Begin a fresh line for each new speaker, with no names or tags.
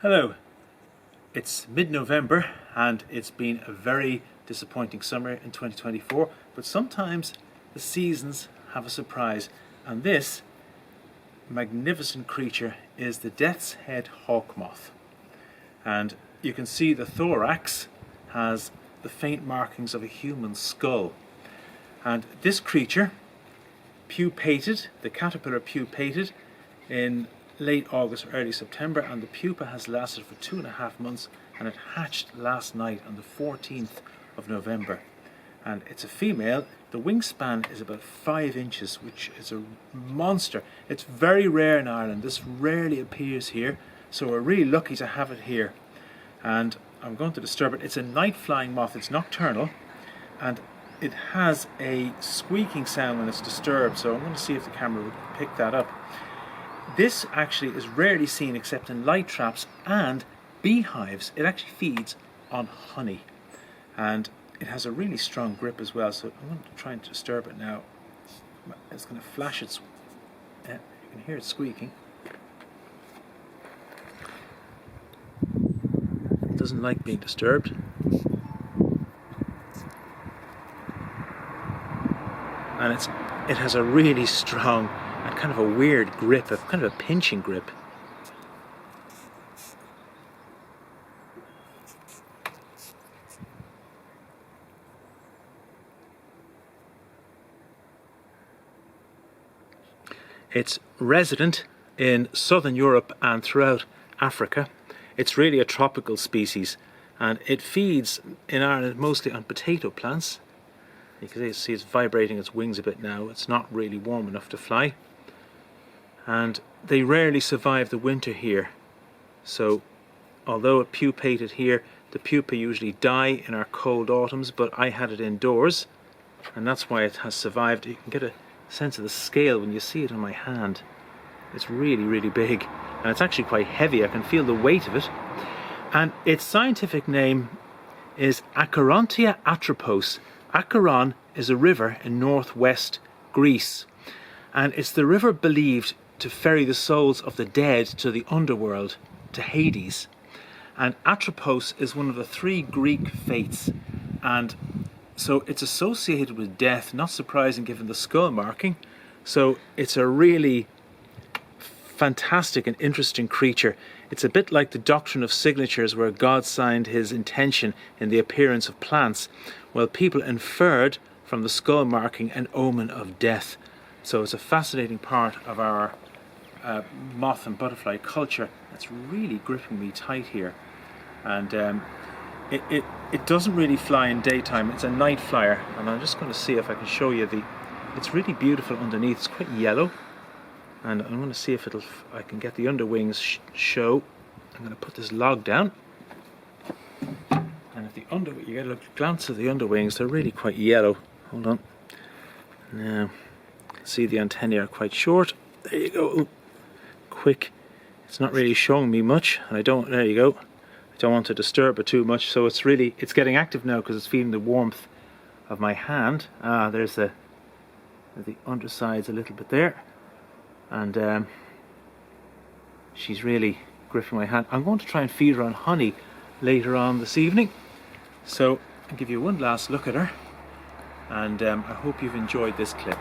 Hello, it's mid-November and it's been a very disappointing summer in 2024, but sometimes the seasons have a surprise, and this magnificent creature is the death's head hawkmoth. And you can see the thorax has the faint markings of a human skull. And this creature pupated, the caterpillar pupated in late August, early September, and the pupa has lasted for 2.5 months, and it hatched last night on the 14th of November. And it's a female. The wingspan is about 5 inches, which is a monster. It's very rare in Ireland. This rarely appears here, so we're really lucky to have it here. And I'm going to disturb it. It's a night flying moth. It's nocturnal, and it has a squeaking sound when it's disturbed, so I'm going to see if the camera would pick that up. This actually is rarely seen except in light traps and beehives. It actually feeds on honey, and it has a really strong grip as well, so I'm going to try and disturb it now. It's going to flash its... you can hear it squeaking. It doesn't like being disturbed. And it has a really strong and kind of a weird grip, a kind of a pinching grip. It's resident in southern Europe and throughout Africa. It's really a tropical species, and it feeds in Ireland mostly on potato plants. You can see it's vibrating its wings a bit now. It's not really warm enough to fly. And they rarely survive the winter here. So although it pupated here, the pupa usually die in our cold autumns, but I had it indoors, and that's why it has survived. You can get a sense of the scale when you see it in my hand. It's really, really big, and it's actually quite heavy. I can feel the weight of it. And its scientific name is Acherontia atropos. Acheron is a river in northwest Greece, and it's the river believed to ferry the souls of the dead to the underworld, to Hades. And Atropos is one of the 3 Greek fates, and so it's associated with death, not surprising given the skull marking. So it's a really fantastic and interesting creature. It's a bit like the doctrine of signatures, where God signed his intention in the appearance of plants. Well, people inferred from the skull marking an omen of death. So it's a fascinating part of our moth and butterfly culture. It's really gripping me tight here, and it doesn't really fly in daytime. It's a night flyer, and I'm just going to see if I can show you it's really beautiful underneath. It's quite yellow, and I'm going to see if I can get the underwings show. I'm going to put this log down, and if you get a glance at the underwings, they're really quite yellow. Hold on. Now, see, the antennae are quite short. There you go. Ooh, quick. It's not really showing me much, and there you go. I don't want to disturb it too much, so it's getting active now because it's feeling the warmth of my hand. There's the undersides a little bit there, and she's really gripping my hand. I'm going to try and feed her on honey later on this evening, so I'll give you one last look at her, and I hope you've enjoyed this clip.